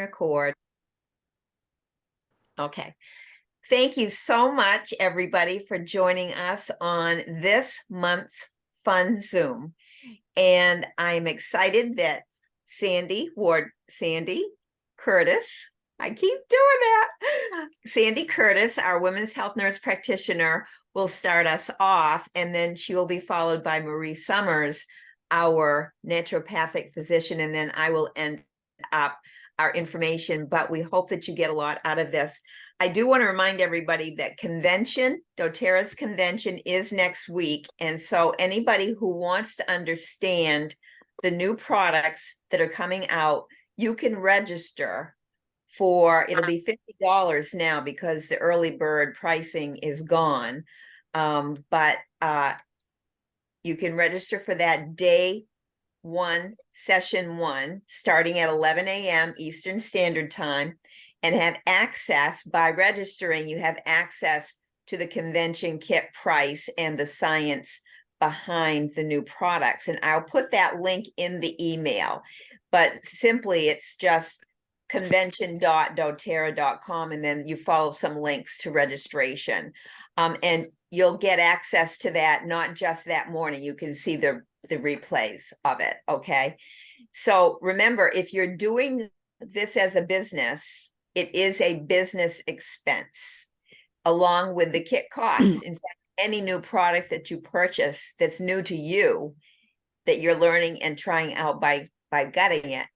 record. Okay. Thank you so much, everybody, for joining us on this month's Fun Zoom. And I'm excited that Sandy Curtis, I keep doing that. Sandy Curtis, our women's health nurse practitioner, will start us off, and then she will be followed by Marie Summers, our naturopathic physician, and then I will end up our information, but we hope that you get a lot out of this. I do want to remind everybody that dōTERRA's convention is next week. And so anybody who wants to understand the new products that are coming out, you can register for, it'll be $50 now because the early bird pricing is gone. But you can register for that day one, session one, starting at 11 a.m. Eastern Standard Time, and have access by registering. You have access to the convention kit price and the science behind the new products. And I'll put that link in the email, but simply it's just convention.doterra.com, and then you follow some links to registration. And you'll get access to that, not just that morning. You can see the replays of it, okay? So remember, if you're doing this as a business, it is a business expense along with the kit costs. In fact, any new product that you purchase that's new to you, that you're learning and trying out by getting it,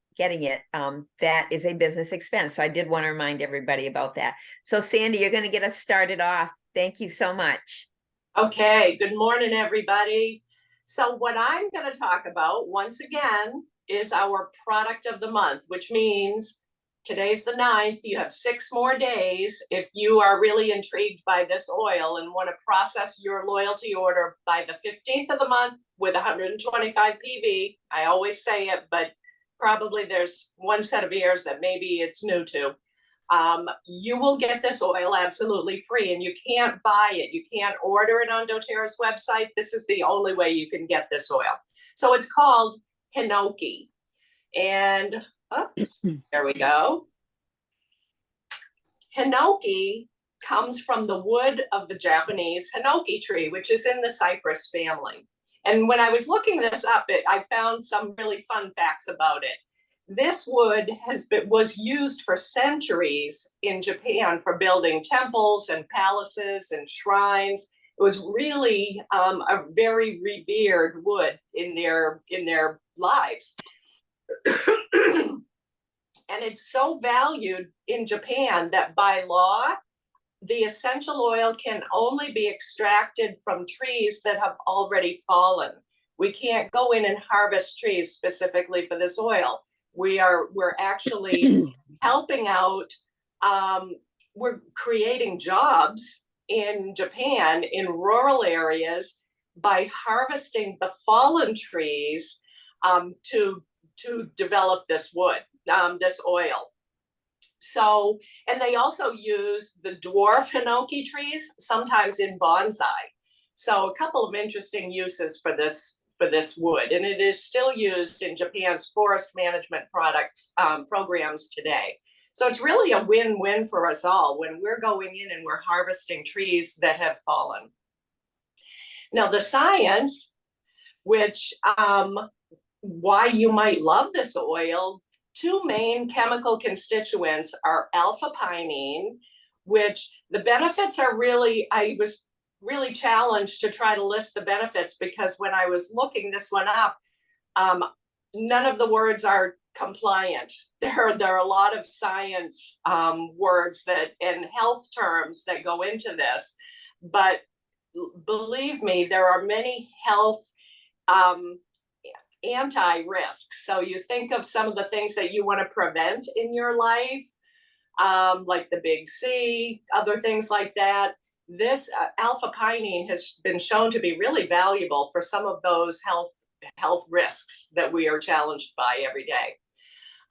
that is a business expense. So I did want to remind everybody about that. So Sandy, you're going to get us started off. Thank you so much. Okay, good morning, everybody. So what I'm going to talk about, once again, is our product of the month, which means today's the 9th. You have 6 more days if you are really intrigued by this oil and want to process your loyalty order by the 15th of the month with 125 PV. I always say it, but probably there's one set of ears that maybe it's new to. You will get this oil absolutely free, and you can't buy it. You can't order it on dōTERRA's website. This is the only way you can get this oil. So it's called Hinoki. And there we go. Hinoki comes from the wood of the Japanese Hinoki tree, which is in the cypress family. And when I was looking this up, I found some really fun facts about it. This wood was used for centuries in Japan for building temples and palaces and shrines. It was really a very revered wood in their lives. And it's so valued in Japan that by law, the essential oil can only be extracted from trees that have already fallen. We can't go in and harvest trees specifically for this oil. We're actually helping out. We're creating jobs in Japan in rural areas by harvesting the fallen trees to develop this wood, this oil. So, and they also use the dwarf Hinoki trees, sometimes in bonsai. So a couple of interesting uses for this wood, and it is still used in Japan's forest management programs today. So it's really a win-win for us all when we're going in and we're harvesting trees that have fallen. Now the science, which why you might love this oil, 2 main chemical constituents are alpha-pinene, which the benefits are really, I was really challenged to try to list the benefits because when I was looking this one up, none of the words are compliant. There are a lot of science words and health terms that go into this, but believe me, there are many health anti-risks. So you think of some of the things that you want to prevent in your life, like the big C, other things like that. This alpha-pinene has been shown to be really valuable for some of those health risks that we are challenged by every day.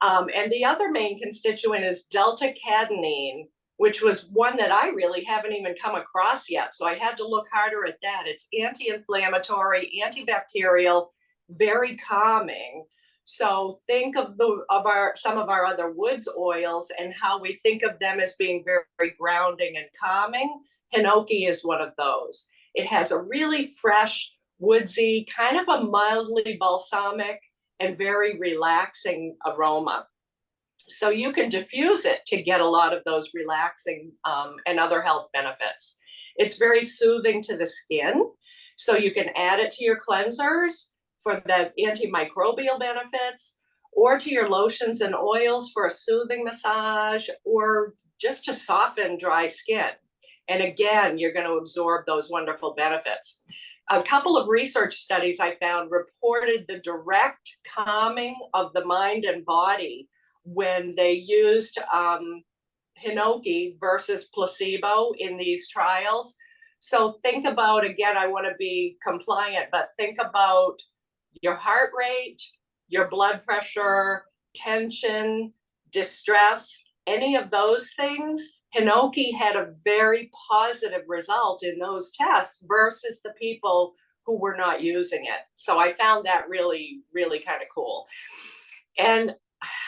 And the other main constituent is delta-catenine, which was one that I really haven't even come across yet. So I had to look harder at that. It's anti-inflammatory, antibacterial, very calming. So think of some of our other woods oils and how we think of them as being very, very grounding and calming. Hinoki is one of those. It has a really fresh, woodsy, kind of a mildly balsamic and very relaxing aroma. So you can diffuse it to get a lot of those relaxing and other health benefits. It's very soothing to the skin. So you can add it to your cleansers for the antimicrobial benefits, or to your lotions and oils for a soothing massage, or just to soften dry skin. And again, you're going to absorb those wonderful benefits. A couple of research studies I found reported the direct calming of the mind and body when they used Hinoki versus placebo in these trials. So think about, again, I want to be compliant, but think about your heart rate, your blood pressure, tension, distress, any of those things. Hinoki had a very positive result in those tests versus the people who were not using it. So I found that really, really kind of cool. And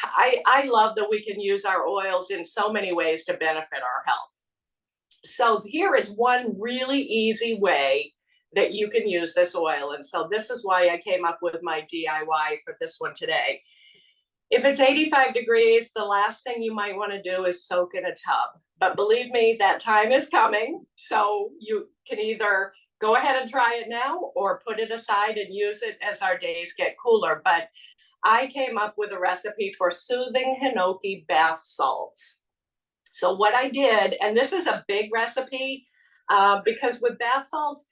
I love that we can use our oils in so many ways to benefit our health. So here is one really easy way that you can use this oil. And so this is why I came up with my DIY for this one today. If it's 85 degrees, the last thing you might want to do is soak in a tub. But believe me, that time is coming. So you can either go ahead and try it now or put it aside and use it as our days get cooler. But I came up with a recipe for soothing Hinoki bath salts. So what I did, and this is a big recipe, because with bath salts,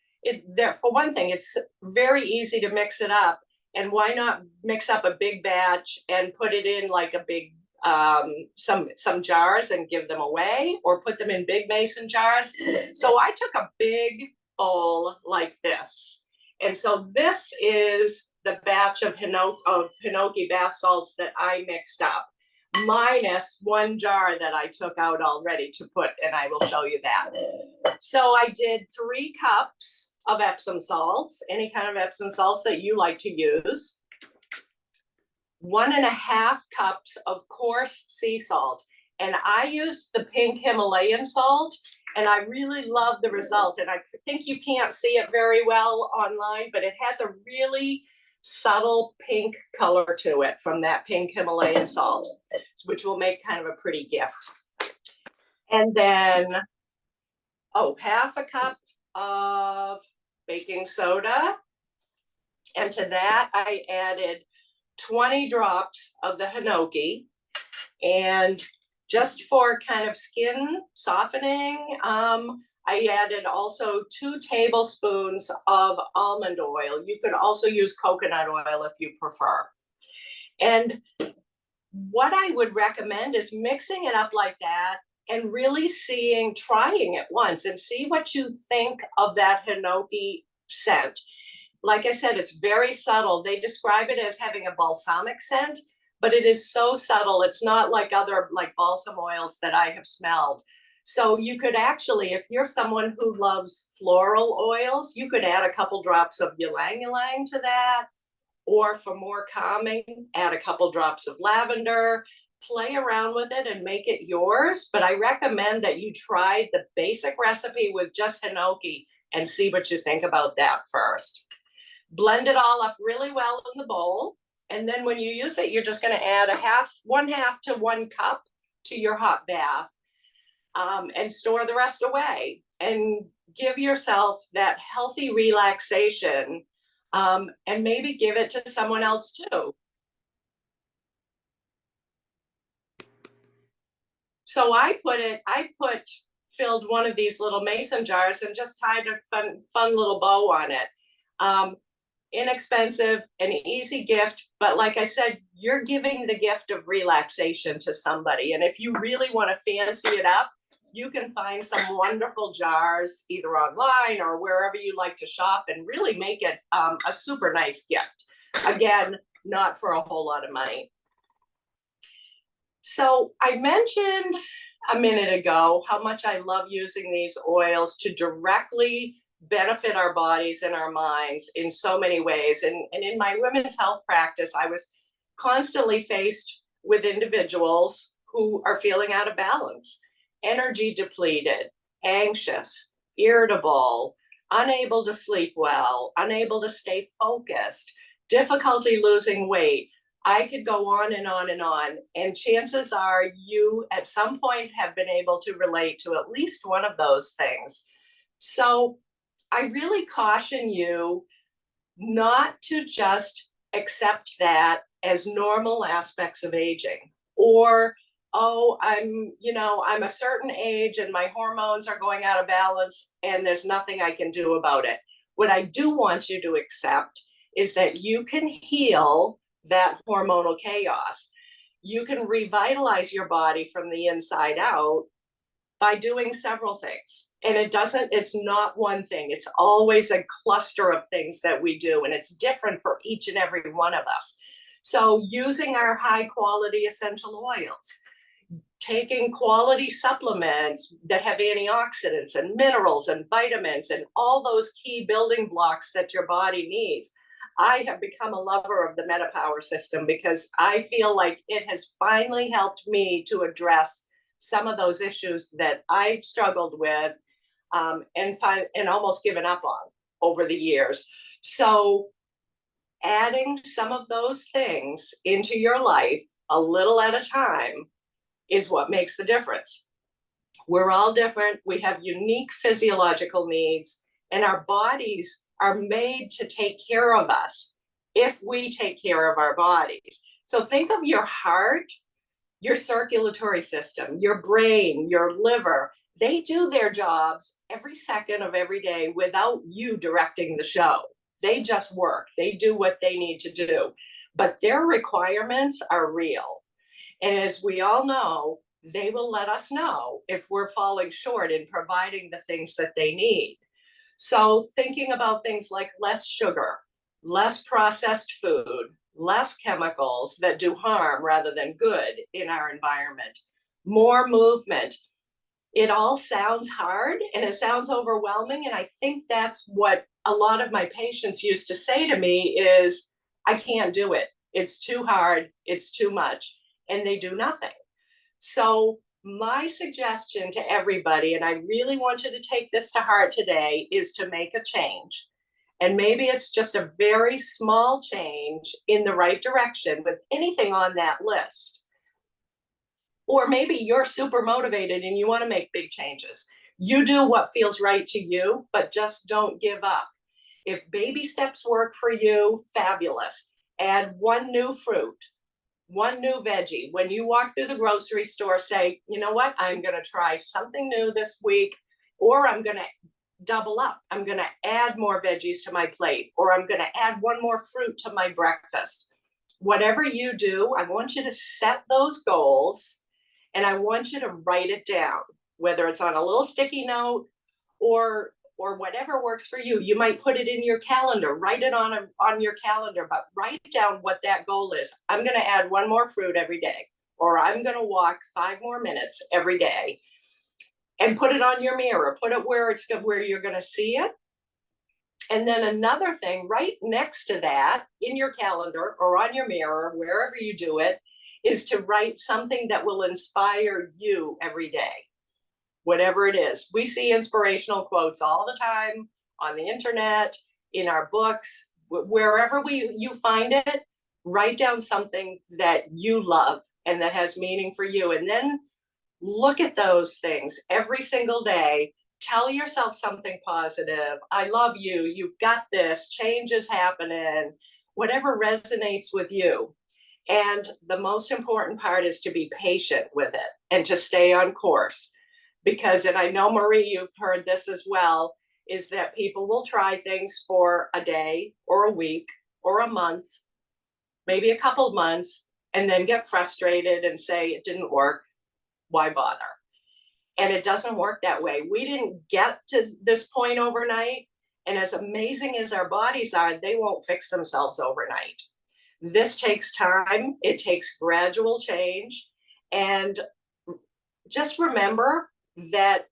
for one thing, it's very easy to mix it up. And why not mix up a big batch and put it in like a big, some jars and give them away, or put them in big mason jars. So I took a big bowl like this. And so this is the batch of Hinoki bath salts that I mixed up, minus one jar that I took out already to put, and I will show you that. So I did 3 cups of Epsom salts, any kind of Epsom salts that you like to use, 1.5 cups of coarse sea salt. And I used the pink Himalayan salt, and I really love the result. And I think you can't see it very well online, but it has a really subtle pink color to it from that pink Himalayan salt, which will make kind of a pretty gift. And then, 1/2 cup of baking soda. And to that, I added 20 drops of the Hinoki. And just for kind of skin softening, I added also 2 tablespoons of almond oil. You could also use coconut oil if you prefer. And what I would recommend is mixing it up like that and really trying it once and see what you think of that Hinoki scent. Like I said, it's very subtle. They describe it as having a balsamic scent, but it is so subtle. It's not like other balsam oils that I have smelled. So you could actually, if you're someone who loves floral oils, you could add a couple drops of ylang-ylang to that, or for more calming, add a couple drops of lavender, play around with it and make it yours. But I recommend that you try the basic recipe with just Hinoki and see what you think about that first. Blend it all up really well in the bowl. And then when you use it, you're just going to add 1/2 to 1 cup to your hot bath. And store the rest away and give yourself that healthy relaxation, and maybe give it to someone else too. So I filled one of these little mason jars and just tied a fun little bow on it. Inexpensive, an easy gift, but like I said, you're giving the gift of relaxation to somebody. And if you really want to fancy it up, you can find some wonderful jars either online or wherever you like to shop and really make it a super nice gift. Again, not for a whole lot of money. So I mentioned a minute ago how much I love using these oils to directly benefit our bodies and our minds in so many ways. And in my women's health practice, I was constantly faced with individuals who are feeling out of balance, energy depleted, anxious, irritable, unable to sleep well, unable to stay focused, difficulty losing weight. I could go on and on and on. And chances are you at some point have been able to relate to at least one of those things. So I really caution you not to just accept that as normal aspects of aging, or oh, I'm a certain age and my hormones are going out of balance and there's nothing I can do about it. What I do want you to accept is that you can heal that hormonal chaos. You can revitalize your body from the inside out by doing several things. And it's not one thing. It's always a cluster of things that we do, and it's different for each and every one of us. So using our high quality essential oils, taking quality supplements that have antioxidants and minerals and vitamins and all those key building blocks that your body needs. I have become a lover of the MetaPower system because I feel like it has finally helped me to address some of those issues that I've struggled with and almost given up on over the years. So adding some of those things into your life a little at a time is what makes the difference. We're all different. We have unique physiological needs, and our bodies are made to take care of us if we take care of our bodies. So think of your heart, your circulatory system, your brain, your liver. They do their jobs every second of every day without you directing the show. They just work. They do what they need to do. But their requirements are real. And as we all know, they will let us know if we're falling short in providing the things that they need. So thinking about things like less sugar, less processed food, less chemicals that do harm rather than good in our environment, more movement. It all sounds hard and it sounds overwhelming. And I think that's what a lot of my patients used to say to me is, I can't do it. It's too hard. It's too much. And they do nothing. So my suggestion to everybody, and I really want you to take this to heart today, is to make a change. And maybe it's just a very small change in the right direction with anything on that list. Or maybe you're super motivated and you want to make big changes. You do what feels right to you, but just don't give up. If baby steps work for you, fabulous. Add one new fruit, one new veggie. When you walk through the grocery store, say, you know what, I'm going to try something new this week, or I'm going to double up. I'm going to add more veggies to my plate, or I'm going to add one more fruit to my breakfast. Whatever you do, I want you to set those goals and I want you to write it down, whether it's on a little sticky note or whatever works for you. You might put it in your calendar, write it on your calendar, but write down what that goal is. I'm going to add one more fruit every day, or I'm going to walk 5 more minutes every day, and put it on your mirror, put it where you're going to see it. And then another thing right next to that in your calendar or on your mirror, wherever you do it, is to write something that will inspire you every day. Whatever it is. We see inspirational quotes all the time on the internet, in our books, wherever you find it. Write down something that you love and that has meaning for you. And then look at those things every single day. Tell yourself something positive. I love you. You've got this. Change is happening. Whatever resonates with you. And the most important part is to be patient with it and to stay on course. Because, and I know, Marie, you've heard this as well, is that people will try things for a day or a week or a month, maybe a couple of months, and then get frustrated and say it didn't work. Why bother? And it doesn't work that way. We didn't get to this point overnight. And as amazing as our bodies are, they won't fix themselves overnight. This takes time. It takes gradual change. And just remember that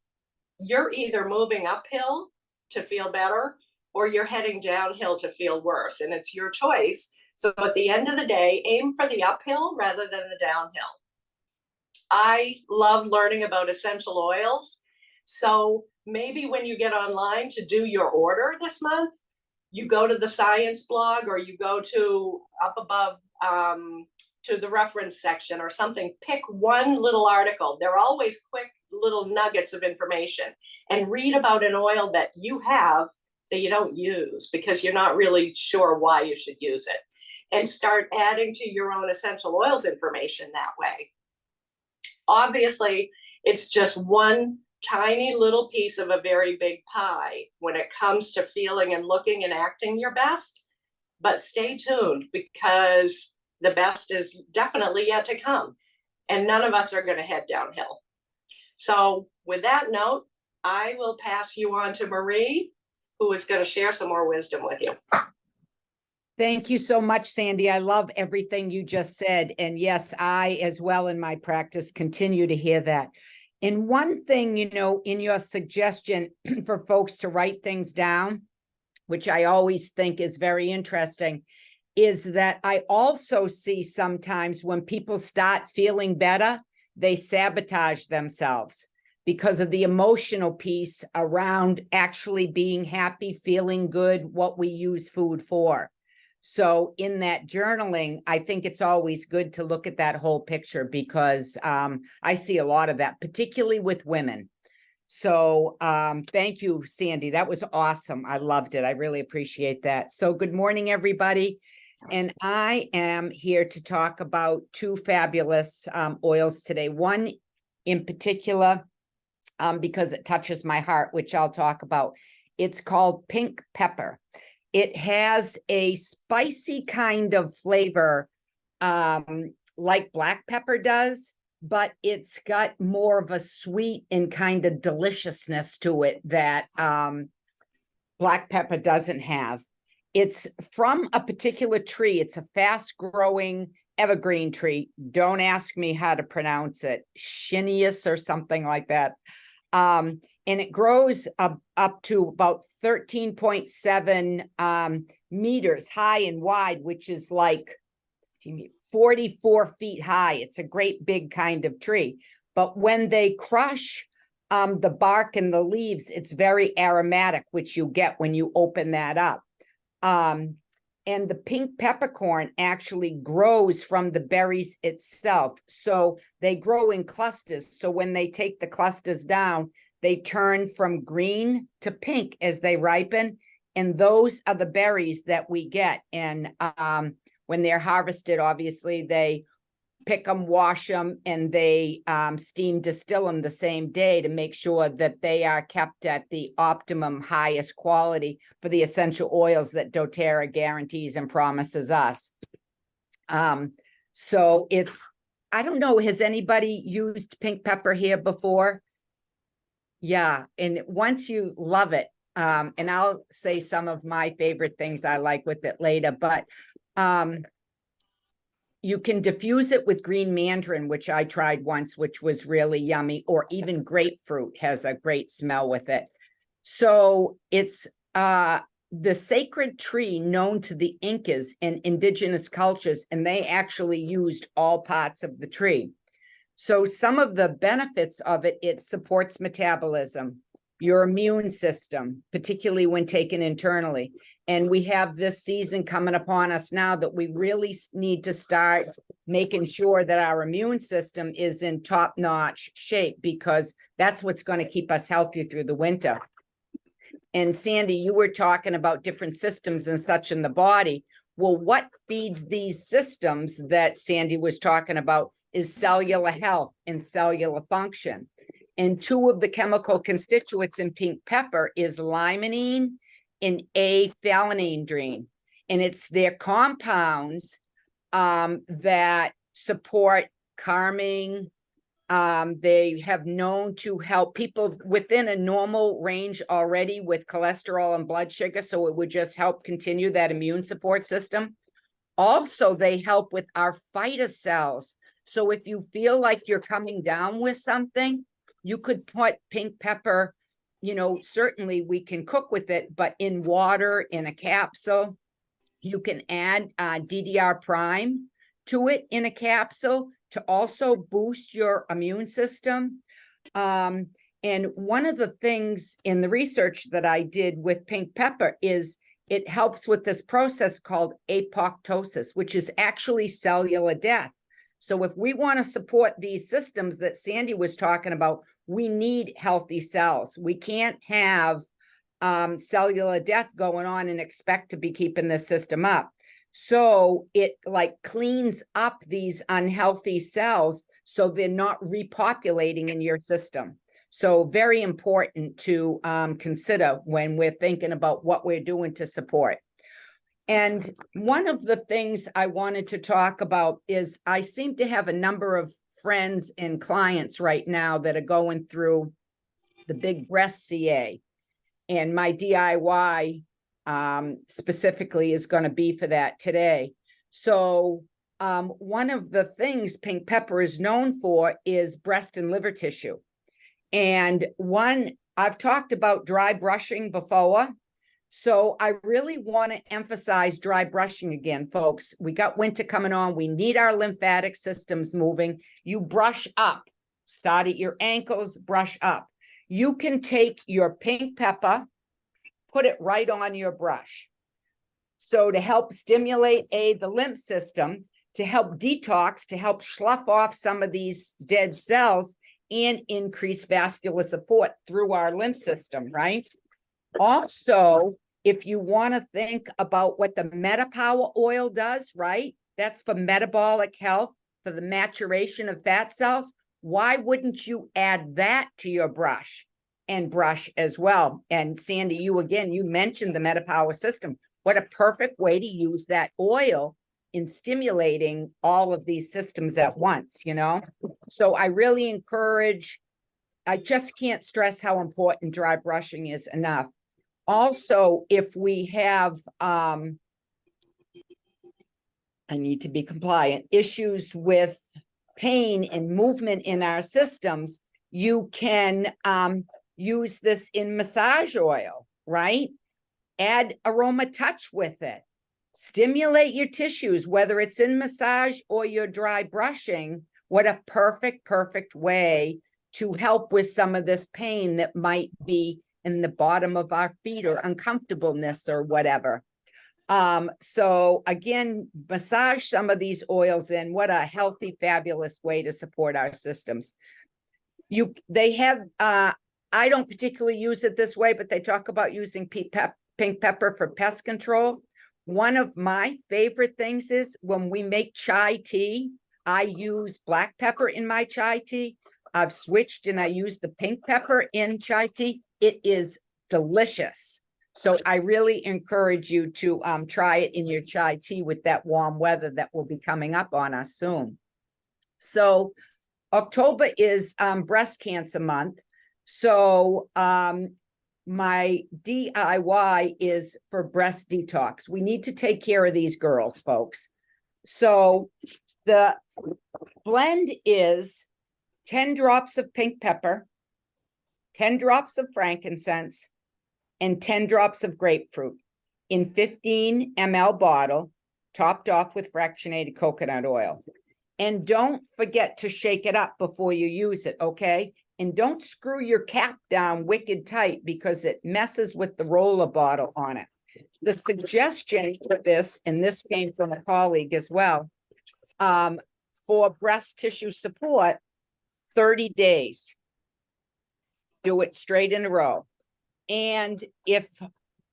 you're either moving uphill to feel better or you're heading downhill to feel worse. And it's your choice. So at the end of the day, aim for the uphill rather than the downhill. I love learning about essential oils. So maybe when you get online to do your order this month, you go to the science blog or you go to up above to the reference section or something. Pick one little article. They're always quick little nuggets of information, and read about an oil that you have that you don't use because you're not really sure why you should use it, and start adding to your own essential oils information that way. Obviously, it's just one tiny little piece of a very big pie when it comes to feeling and looking and acting your best. But stay tuned, because the best is definitely yet to come, and none of us are going to head downhill. So with that note, I will pass you on to Marie, who is going to share some more wisdom with you. Thank you so much, Sandy. I love everything you just said. And yes, I, as well in my practice, continue to hear that. And one thing, you know, in your suggestion for folks to write things down, which I always think is very interesting, is that I also see sometimes when people start feeling better, they sabotage themselves because of the emotional piece around actually being happy, feeling good, what we use food for. So in that journaling, I think it's always good to look at that whole picture, because I see a lot of that, particularly with women. So thank you, Sandy. That was awesome. I loved it. I really appreciate that. So good morning, everybody. And I am here to talk about two fabulous oils today. One in particular, because it touches my heart, which I'll talk about. It's called pink pepper. It has a spicy kind of flavor, like black pepper does, but it's got more of a sweet and kind of deliciousness to it that black pepper doesn't have. It's from a particular tree. It's a fast-growing evergreen tree. Don't ask me how to pronounce it. Shinius or something like that. And it grows up to about 13.7 meters high and wide, which is like 44 feet high. It's a great big kind of tree. But when they crush the bark and the leaves, it's very aromatic, which you get when you open that up. And the pink peppercorn actually grows from the berries itself. So they grow in clusters. So when they take the clusters down, they turn from green to pink as they ripen. And those are the berries that we get. And when they're harvested, obviously, they pick them, wash them, and they steam distill them the same day to make sure that they are kept at the optimum highest quality for the essential oils that dōTERRA guarantees and promises us. So it's, I don't know, has anybody used pink pepper here before? Yeah, and once you love it, and I'll say some of my favorite things I like with it later, but you can diffuse it with green mandarin, which I tried once, which was really yummy, or even grapefruit has a great smell with it. So it's the sacred tree known to the Incas and indigenous cultures, and they actually used all parts of the tree. So some of the benefits of it, it supports metabolism, your immune system, particularly when taken internally. And we have this season coming upon us now that we really need to start making sure that our immune system is in top-notch shape, because that's what's going to keep us healthy through the winter. And Sandy, you were talking about different systems and such in the body. Well, what feeds these systems that Sandy was talking about is cellular health and cellular function. And two of the chemical constituents in pink pepper is limonene and A-phenylenediene. And it's their compounds that support calming. They have known to help people within a normal range already with cholesterol and blood sugar. So it would just help continue that immune support system. Also, they help with our fighter cells. So if you feel like you're coming down with something, you could put pink pepper, you know, certainly we can cook with it, but in water, in a capsule, You can add DDR prime to it in a capsule to also boost your immune system. And one of the things in the research that I did with pink pepper is it helps with this process called apoptosis, which is actually cellular death. So if we want to support these systems that Sandy was talking about, we need healthy cells. We can't have cellular death going on and expect to be keeping this system up. So it like cleans up these unhealthy cells so they're not repopulating in your system. So very important to consider when we're thinking about what we're doing to support. And one of the things I wanted to talk about is I seem to have a number of friends and clients right now that are going through the big breast CA. And my DIY specifically is going to be for that today. So one of the things pink pepper is known for is breast and liver tissue. And I've talked about dry brushing before. So I really want to emphasize dry brushing again, folks. We got winter coming on. We need our lymphatic systems moving. You brush up, start at your ankles, brush up. You can take your pink pepper, put it right on your brush. So to help stimulate the lymph system, to help detox, to help slough off some of these dead cells and increase vascular support through our lymph system, right? Also, if you want to think about what the MetaPower oil does, right? That's for metabolic health, for the maturation of fat cells. Why wouldn't you add that to your brush and brush as well? And Sandy, you mentioned the MetaPower system. What a perfect way to use that oil in stimulating all of these systems at once, you know? So I really encourage, I just can't stress how important dry brushing is enough. Also, if we have, I need to be compliant, issues with pain and movement in our systems, you can use this in massage oil, right? Add aroma touch with it. Stimulate your tissues, whether it's in massage or your dry brushing. What a perfect way to help with some of this pain that might be in the bottom of our feet or uncomfortableness or whatever. So again, massage some of these oils in. What a healthy, fabulous way to support our systems. They have, I don't particularly use it this way, but they talk about using pink pepper for pest control. One of my favorite things is when we make chai tea, I use black pepper in my chai tea. I've switched and I use the pink pepper in chai tea. It is delicious. So I really encourage you to try it in your chai tea with that warm weather that will be coming up on us soon. So October is breast cancer month. So my DIY is for breast detox. We need to take care of these girls, folks. So the blend is 10 drops of pink pepper, 10 drops of frankincense, and 10 drops of grapefruit in 15 ml bottle, topped off with fractionated coconut oil. And don't forget to shake it up before you use it, okay? And don't screw your cap down wicked tight because it messes with the roller bottle on it. The suggestion for this, and this came from a colleague as well, for breast tissue support, 30 days. Do it straight in a row. And if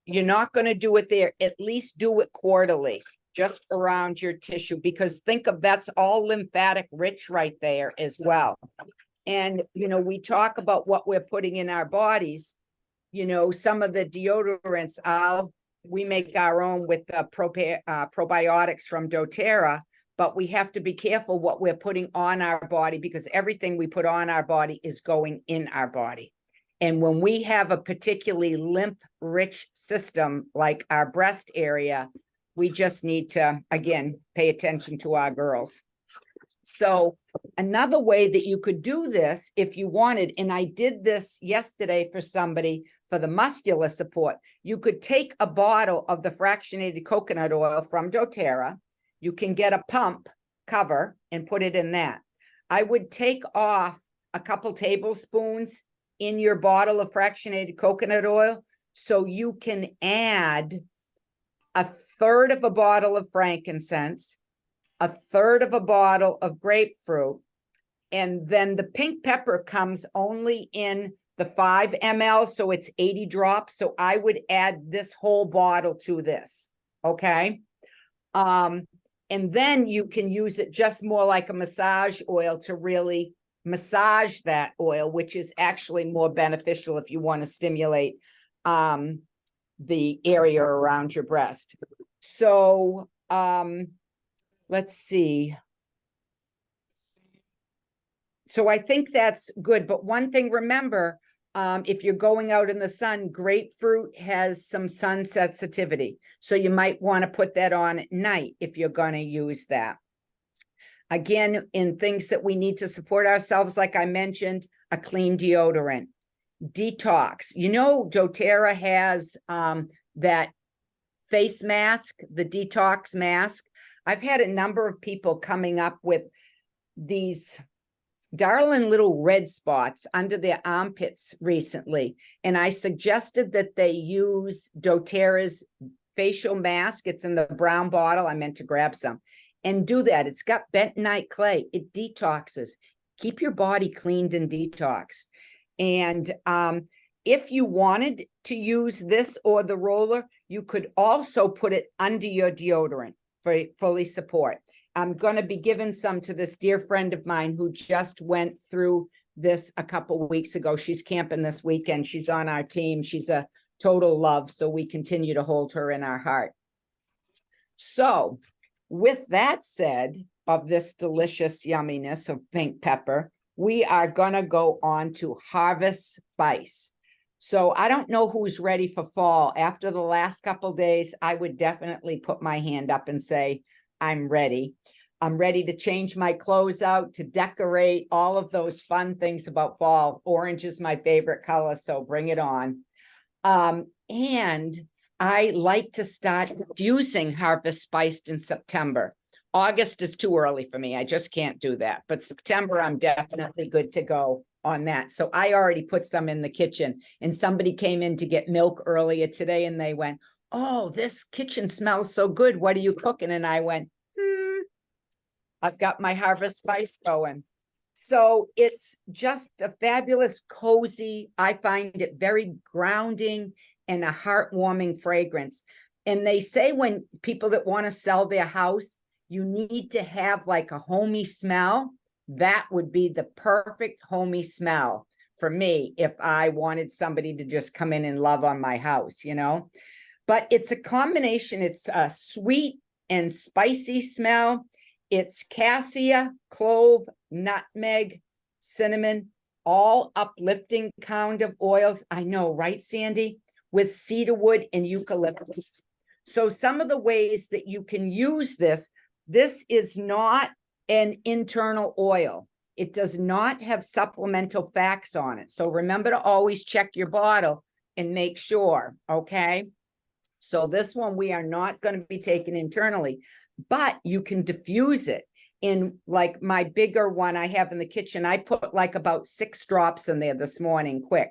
you're not going to do it there, at least do it quarterly, just around your tissue, because think of that's all lymphatic rich right there as well. And, you know, we talk about what we're putting in our bodies, you know, some of the deodorants, we make our own with the probiotics from dōTERRA, but we have to be careful what we're putting on our body because everything we put on our body is going in our body. And when we have a particularly lymph-rich system like our breast area, we just need to, again, pay attention to our girls. So another way that you could do this if you wanted, and I did this yesterday for somebody for the muscular support, you could take a bottle of the fractionated coconut oil from doTERRA. You can get a pump cover and put it in that. I would take off a couple tablespoons in your bottle of fractionated coconut oil so you can add a third of a bottle of frankincense, a third of a bottle of grapefruit, and then the pink pepper comes only in the 5 ml, so it's 80 drops. So I would add this whole bottle to this, okay? And then you can use it just more like a massage oil to really massage that oil, which is actually more beneficial if you want to stimulate the area around your breast. So let's see. So I think that's good. But one thing, remember, if you're going out in the sun, grapefruit has some sun sensitivity. So you might want to put that on at night if you're going to use that. Again, in things that we need to support ourselves, like I mentioned, a clean deodorant, detox. You know, doTERRA has that face mask, the detox mask. I've had a number of people coming up with these darling little red spots under their armpits recently. And I suggested that they use doTERRA's facial mask. It's in the brown bottle. I meant to grab some and do that. It's got bentonite clay. It detoxes. Keep your body cleaned and detoxed. And if you wanted to use this or the roller, you could also put it under your deodorant for fully support. I'm going to be giving some to this dear friend of mine who just went through this a couple of weeks ago. She's camping this weekend. She's on our team. She's a total love. So we continue to hold her in our heart. So with that said, of this delicious yumminess of pink pepper, we are going to go on to harvest spice. So I don't know who's ready for fall. After the last couple of days, I would definitely put my hand up and say, I'm ready. I'm ready to change my clothes out, to decorate, all of those fun things about fall. Orange is my favorite color, so bring it on. And I like to start diffusing harvest spiced in September. August is too early for me. I just can't do that. But September, I'm definitely good to go on that. So I already put some in the kitchen. And somebody came in to get milk earlier today and they went, oh, this kitchen smells so good. What are you cooking? And I went, I've got my harvest spice going. So it's just a fabulous, cozy. I find it very grounding and a heartwarming fragrance. And they say when people that want to sell their house, you need to have like a homey smell. That would be the perfect homey smell for me if I wanted somebody to just come in and love on my house, you know. But it's a combination. It's a sweet and spicy smell. It's cassia, clove, nutmeg, cinnamon, all uplifting kind of oils. I know, right, Sandy? With cedarwood and eucalyptus. So some of the ways that you can use this is not an internal oil. It does not have supplemental facts on it. So remember to always check your bottle and make sure, okay? So this one we are not going to be taking internally, but you can diffuse it. In like my bigger one I have in the kitchen, I put like about 6 drops in there this morning, quick.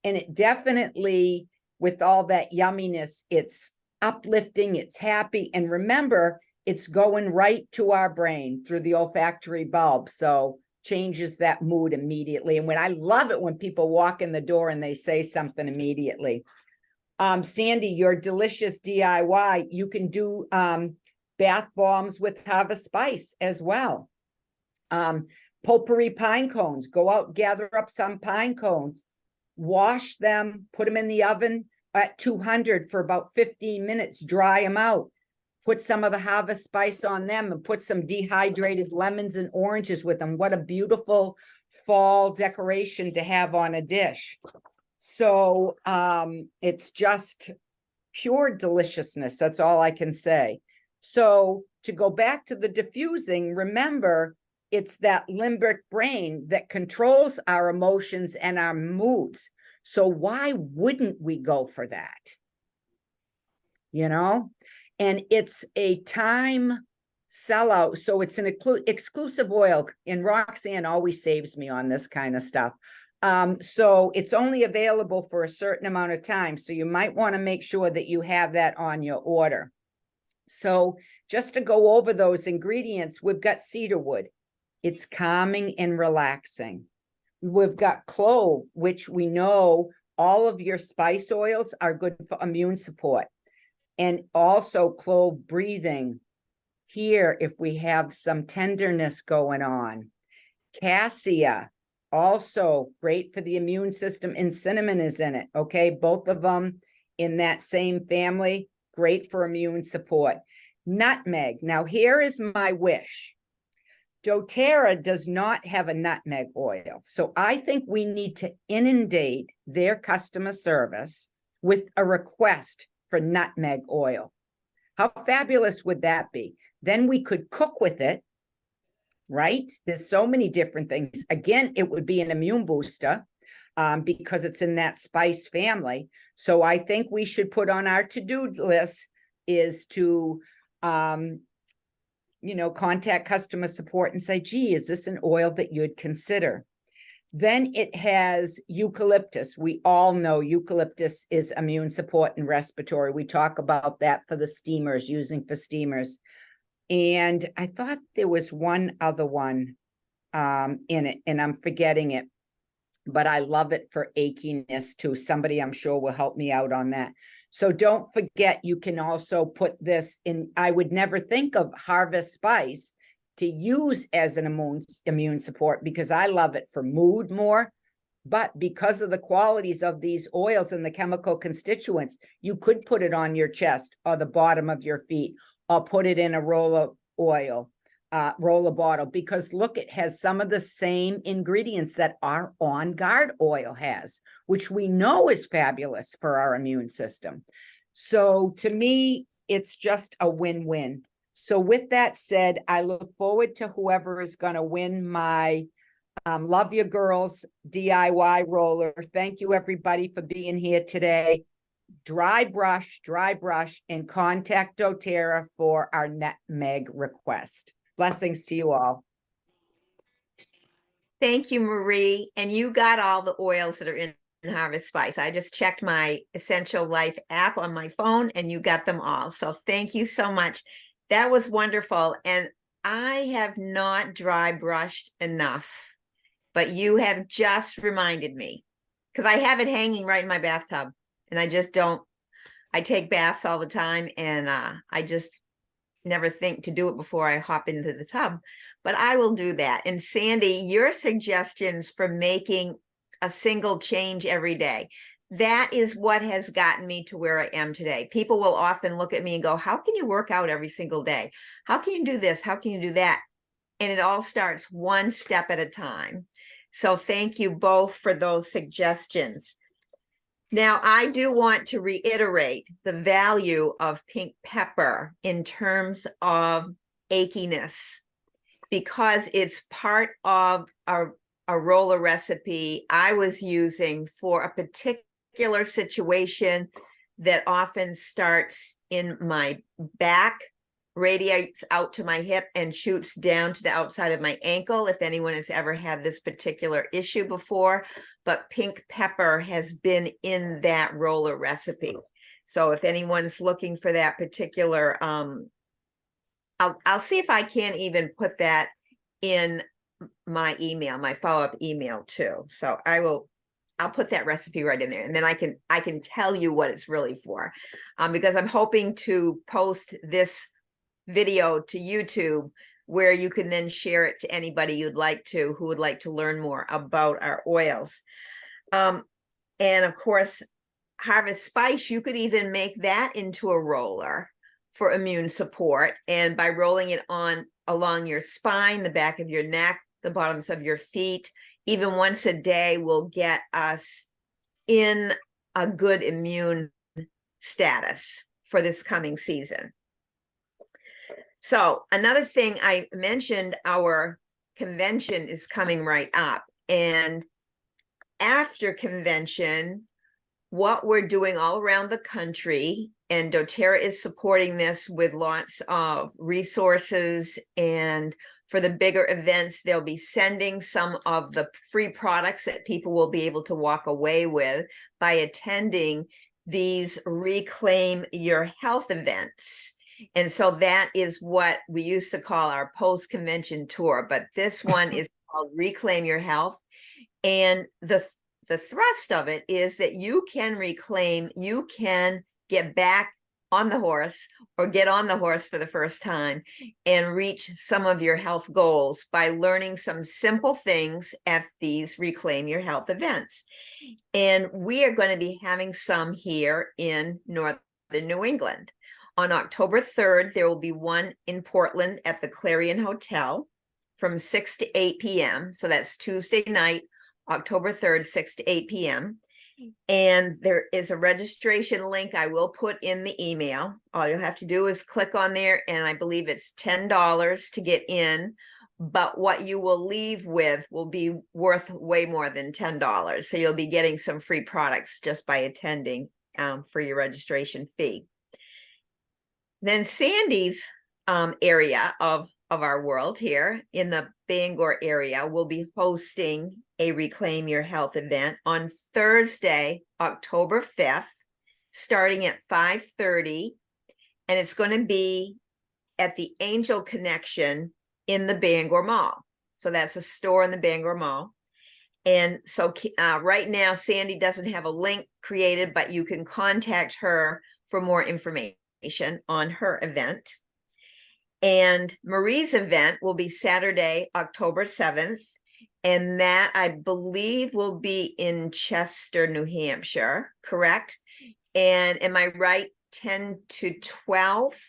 And it definitely, with all that yumminess, it's uplifting, it's happy. And remember, it's going right to our brain through the olfactory bulb. So changes that mood immediately. And when I love it when people walk in the door and they say something immediately. Sandy, your delicious DIY, you can do bath bombs with harvest spice as well. Potpourri pine cones, go out, gather up some pine cones, wash them, put them in the oven at 200 for about 15 minutes, dry them out, put some of the harvest spice on them and put some dehydrated lemons and oranges with them. What a beautiful fall decoration to have on a dish. So it's just pure deliciousness. That's all I can say. So to go back to the diffusing, remember, it's that limbic brain that controls our emotions and our moods. So why wouldn't we go for that? You know, and it's a time sellout. So it's an exclusive oil, and Roxanne always saves me on this kind of stuff. So it's only available for a certain amount of time. So you might want to make sure that you have that on your order. So just to go over those ingredients, we've got cedarwood. It's calming and relaxing. We've got clove, which we know all of your spice oils are good for immune support. And also clove breathing here if we have some tenderness going on. Cassia, also great for the immune system, and cinnamon is in it. Okay, both of them in that same family, great for immune support. Nutmeg. Now here is my wish. dōTERRA does not have a nutmeg oil. So I think we need to inundate their customer service with a request for nutmeg oil. How fabulous would that be? Then we could cook with it, right? There's so many different things. Again, it would be an immune booster because it's in that spice family. So I think we should put on our to-do list is to, you know, contact customer support and say, gee, is this an oil that you'd consider? Then it has eucalyptus. We all know eucalyptus is immune support and respiratory. We talk about that for the steamers, using for steamers. And I thought there was one other one in it, and I'm forgetting it, but I love it for achiness too. Somebody I'm sure will help me out on that. So don't forget, you can also put this in. I would never think of harvest spice to use as an immune support because I love it for mood more. But because of the qualities of these oils and the chemical constituents, you could put it on your chest or the bottom of your feet, or put it in a roller oil, roller bottle, because look, it has some of the same ingredients that our On Guard oil has, which we know is fabulous for our immune system. So to me, it's just a win-win. So with that said, I look forward to whoever is going to win my Love Your Girls DIY roller. Thank you, everybody, for being here today. Dry brush, and contact dōTERRA for our nutmeg request. Blessings to you all. Thank you, Marie. And you got all the oils that are in Harvest Spice. I just checked my Essential Life app on my phone and you got them all. So thank you so much. That was wonderful. And I have not dry brushed enough, but you have just reminded me because I have it hanging right in my bathtub and I just don't. I take baths all the time and I just never think to do it before I hop into the tub, but I will do that. And Sandy, your suggestions for making a single change every day, that is what has gotten me to where I am today. People will often look at me and go, how can you work out every single day? How can you do this? How can you do that? And it all starts one step at a time. So thank you both for those suggestions. Now, I do want to reiterate the value of pink pepper in terms of achiness, because it's part of a roller recipe I was using for a particular situation that often starts in my back, radiates out to my hip, and shoots down to the outside of my ankle, if anyone has ever had this particular issue before. But pink pepper has been in that roller recipe. So if anyone's looking for that particular, I'll see if I can even put that in my email, my follow-up email too. So I'll put that recipe right in there, and then I can tell you what it's really for, because I'm hoping to post this video to YouTube where you can then share it to anybody you'd like to, who would like to learn more about our oils. And of course, Harvest Spice, you could even make that into a roller for immune support. And by rolling it on along your spine, the back of your neck, the bottoms of your feet, even once a day will get us in a good immune status for this coming season. So another thing, I mentioned our convention is coming right up. And after convention, what we're doing all around the country, and dōTERRA is supporting this with lots of resources, and for the bigger events, they'll be sending some of the free products that people will be able to walk away with by attending these Reclaim Your Health events. And so that is what we used to call our post-convention tour, but this one is called Reclaim Your Health. And the thrust of it is that you can get back on the horse or get on the horse for the first time and reach some of your health goals by learning some simple things at these Reclaim Your Health events. And we are going to be having some here in Northern New England. On October 3rd, there will be one in Portland at the Clarion Hotel from 6 to 8 p.m. So that's Tuesday night, October 3rd, 6 to 8 p.m. And there is a registration link I will put in the email. All you'll have to do is click on there, and I believe it's $10 to get in. But what you will leave with will be worth way more than $10. So you'll be getting some free products just by attending for your registration fee. Then Sandy's area of our world here in the Bangor area will be hosting a Reclaim Your Health event on Thursday, October 5th, starting at 5:30. And it's going to be at the Angel Connection in the Bangor Mall. So that's a store in the Bangor Mall. And so right now, Sandy doesn't have a link created, but you can contact her for more information on her event. And Marie's event will be Saturday, October 7th. And that, I believe, will be in Chester, New Hampshire, correct? And am I right, 10 to 12?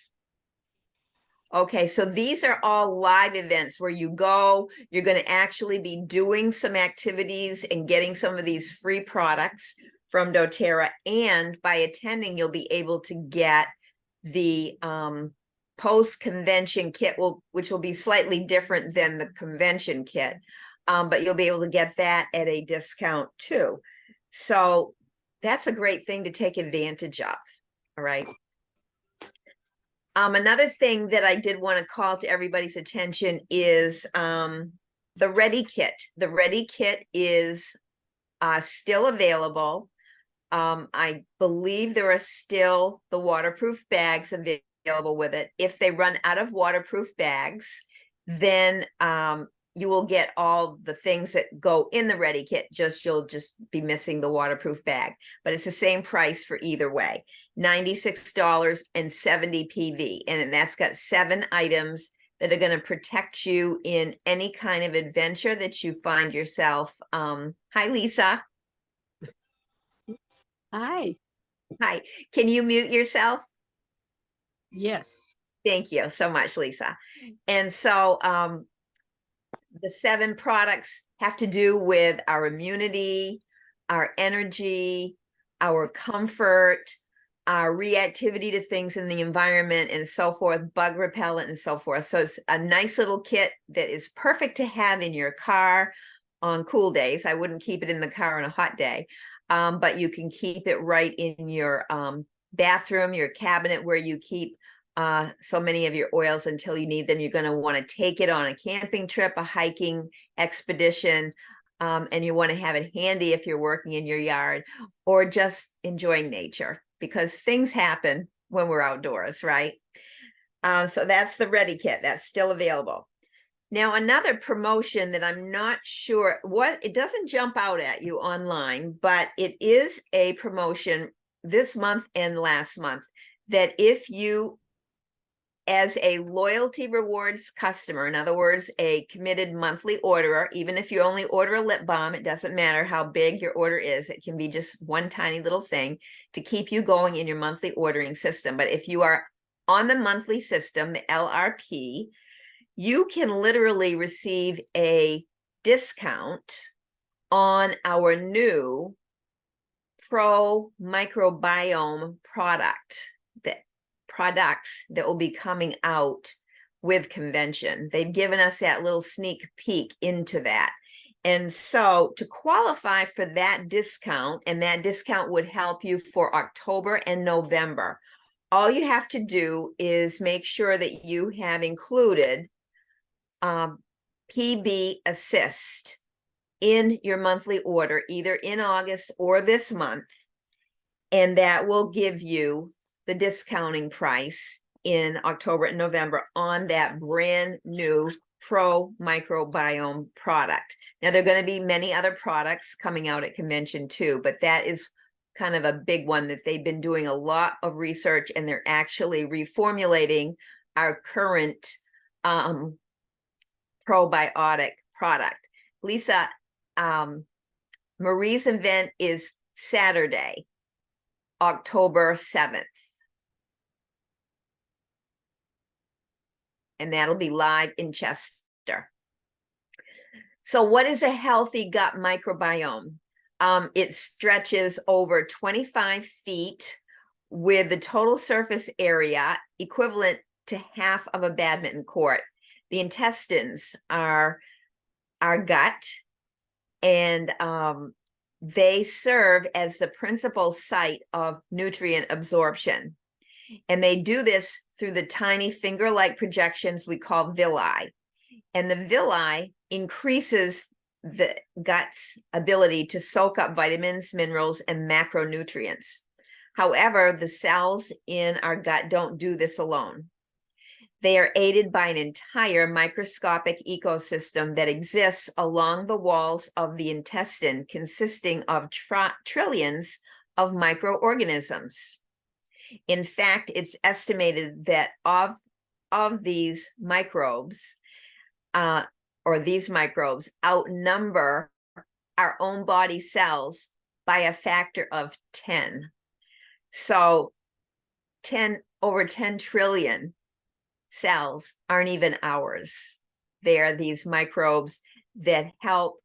Okay, so these are all live events where you go, you're going to actually be doing some activities and getting some of these free products from dōTERRA. And by attending, you'll be able to get the post-convention kit, which will be slightly different than the convention kit. But you'll be able to get that at a discount too. So that's a great thing to take advantage of. All right. Another thing that I did want to call to everybody's attention is the Ready Kit. The Ready Kit is still available. I believe there are still the waterproof bags available with it. If they run out of waterproof bags, then you will get all the things that go in the Ready Kit, you'll just be missing the waterproof bag. But it's the same price for either way, $96.70 PV. And that's got 7 items that are going to protect you in any kind of adventure that you find yourself. Hi, Lisa. Hi. Hi. Can you mute yourself? Yes. Thank you so much, Lisa. And so the 7 products have to do with our immunity, our energy, our comfort, our reactivity to things in the environment and so forth, bug repellent and so forth. So it's a nice little kit that is perfect to have in your car on cool days. I wouldn't keep it in the car on a hot day, but you can keep it right in your bathroom, your cabinet where you keep so many of your oils until you need them. You're going to want to take it on a camping trip, a hiking expedition, and you want to have it handy if you're working in your yard or just enjoying nature, because things happen when we're outdoors, right? So that's the Ready Kit. That's still available. Now, another promotion that I'm not sure it doesn't jump out at you online, but it is a promotion this month and last month that if you, as a loyalty rewards customer, in other words, a committed monthly orderer, even if you only order a lip balm, it doesn't matter how big your order is. It can be just one tiny little thing to keep you going in your monthly ordering system. But if you are on the monthly system, the LRP, you can literally receive a discount on our new Pro Microbiome products that will be coming out with convention. They've given us that little sneak peek into that. And so to qualify for that discount, and that discount would help you for October and November, all you have to do is make sure that you have included PB Assist in your monthly order, either in August or this month. And that will give you the discounting price in October and November on that brand new Pro Microbiome product. Now, there are going to be many other products coming out at convention too, but that is kind of a big one that they've been doing a lot of research, and they're actually reformulating our current probiotic product. Lisa, Marie's event is Saturday, October 7th. And that'll be live in Chester. So what is a healthy gut microbiome? It stretches over 25 feet with the total surface area equivalent to half of a badminton court. The intestines are our gut, and they serve as the principal site of nutrient absorption. And they do this through the tiny finger-like projections we call villi. And the villi increases the gut's ability to soak up vitamins, minerals, and macronutrients. However, the cells in our gut don't do this alone. They are aided by an entire microscopic ecosystem that exists along the walls of the intestine, consisting of trillions of microorganisms. In fact, it's estimated that of these microbes, these microbes outnumber our own body cells by a factor of 10. So over 10 trillion cells aren't even ours. They are these microbes that help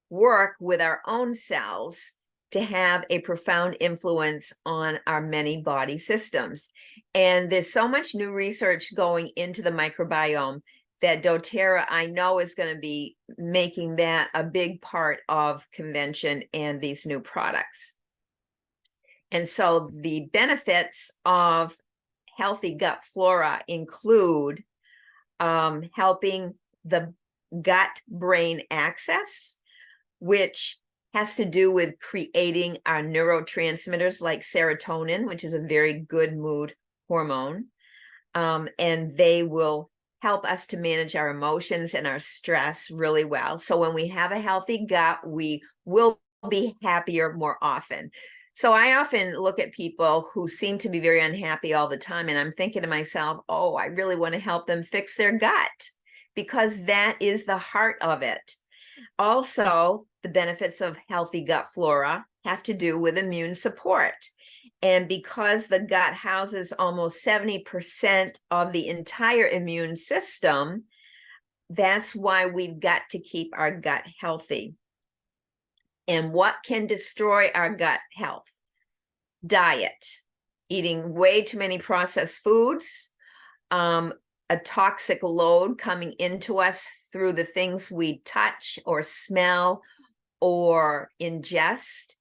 work with our own cells to have a profound influence on our many body systems. And there's so much new research going into the microbiome that dōTERRA, I know, is going to be making that a big part of convention and these new products. And so the benefits of healthy gut flora include helping the gut-brain axis, which has to do with creating our neurotransmitters like serotonin, which is a very good mood hormone. And they will help us to manage our emotions and our stress really well. So when we have a healthy gut, we will be happier more often. So I often look at people who seem to be very unhappy all the time, and I'm thinking to myself, oh, I really want to help them fix their gut, because that is the heart of it. Also, the benefits of healthy gut flora have to do with immune support. And because the gut houses almost 70% of the entire immune system, that's why we've got to keep our gut healthy. And what can destroy our gut health? Diet, eating way too many processed foods, a toxic load coming into us through the things we touch or smell or ingest.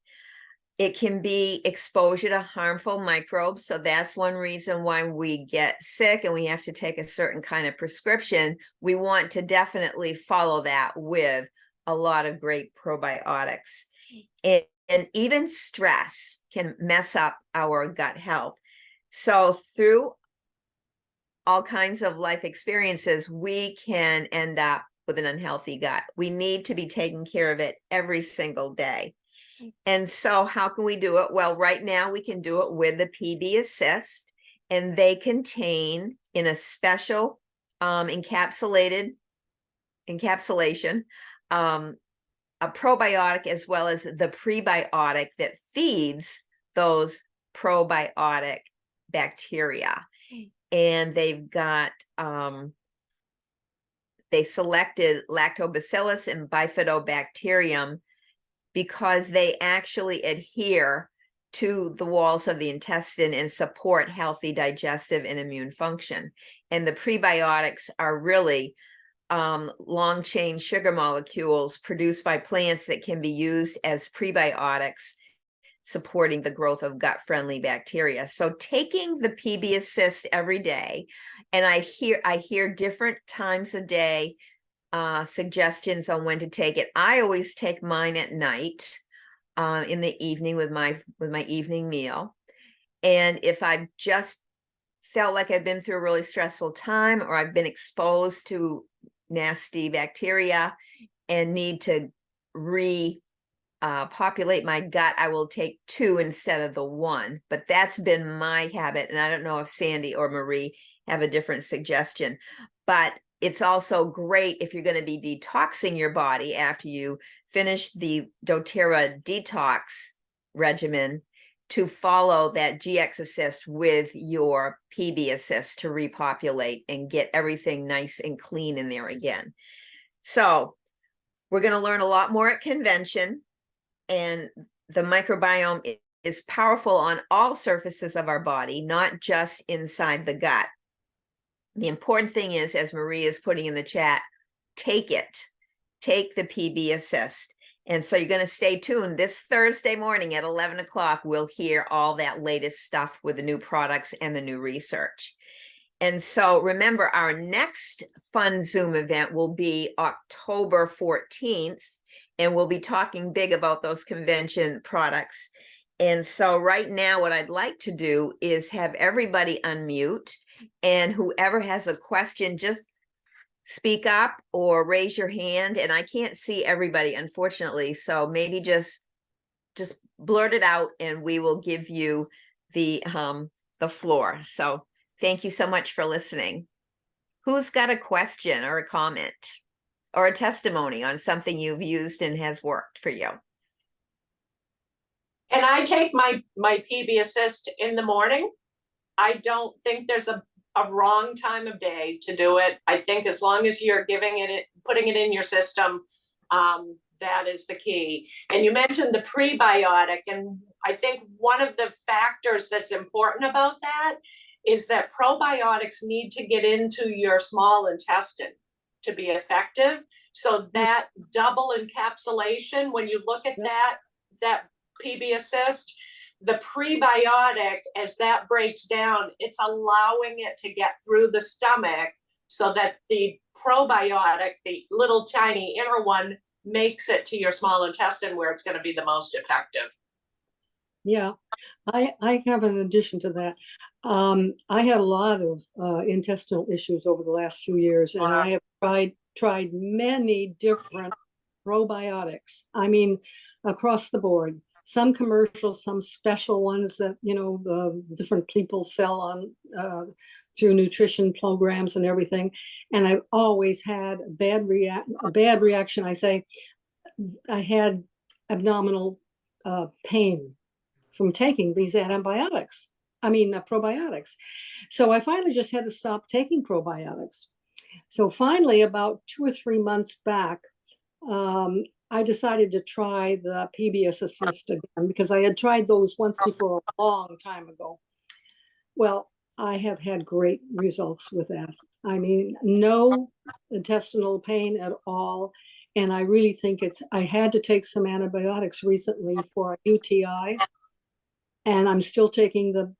It can be exposure to harmful microbes. So that's one reason why we get sick and we have to take a certain kind of prescription. We want to definitely follow that with a lot of great probiotics. And even stress can mess up our gut health. So through all kinds of life experiences, we can end up with an unhealthy gut. We need to be taking care of it every single day. And so how can we do it? Well, right now we can do it with the PB Assist, and they contain, in a special encapsulation, a probiotic as well as the prebiotic that feeds those probiotic bacteria. And they've got, they selected lactobacillus and bifidobacterium because they actually adhere to the walls of the intestine and support healthy digestive and immune function. And the prebiotics are really long chain sugar molecules produced by plants that can be used as prebiotics, supporting the growth of gut-friendly bacteria. So taking the PB Assist every day, and I hear different times of day suggestions on when to take it. I always take mine at night, in the evening with my evening meal. And if I've just felt like I've been through a really stressful time, or I've been exposed to nasty bacteria and need to populate my gut, I will take 2 instead of the 1. But that's been my habit. And I don't know if Sandy or Marie have a different suggestion. But it's also great if you're going to be detoxing your body after you finish the dōTERRA detox regimen, to follow that GX Assist with your PB Assist to repopulate and get everything nice and clean in there again. So we're going to learn a lot more at convention, and the microbiome is powerful on all surfaces of our body, not just inside the gut. The important thing is, as Marie is putting in the chat, take it. Take the PB Assist. And so you're going to stay tuned. This Thursday morning at 11 o'clock, we'll hear all that latest stuff with the new products and the new research. And so remember, our next fun Zoom event will be October 14th, and we'll be talking big about those convention products. And so right now, what I'd like to do is have everybody unmute, and whoever has a question, just speak up or raise your hand. And I can't see everybody, unfortunately, so maybe just blurt it out and we will give you the floor. So thank you so much for listening. Who's got a question or a comment or a testimony on something you've used and has worked for you? And I take my PB Assist in the morning. I don't think there's a wrong time of day to do it. I think as long as you're putting it in your system, that is the key. And you mentioned the prebiotic, and I think one of the factors that's important about that is that probiotics need to get into your small intestine to be effective. So that double encapsulation, when you look at that PB Assist, the prebiotic, as that breaks down, it's allowing it to get through the stomach so that the probiotic, the little tiny inner one, makes it to your small intestine where it's going to be the most effective. Yeah, I have an addition to that. I had a lot of intestinal issues over the last few years, and I have tried many different probiotics. I mean, across the board. Some commercials, some special ones that, you know, the different people sell on through nutrition programs and everything. And I've always had a bad reaction. I had abdominal pain from taking these probiotics. So I finally just had to stop taking probiotics. So finally, about 2 or 3 months back, I decided to try the PB Assist again, because I had tried those once before a long time ago. Well, I have had great results with that. I mean, no intestinal pain at all. And I really think I had to take some antibiotics recently for a UTI, and I'm still taking the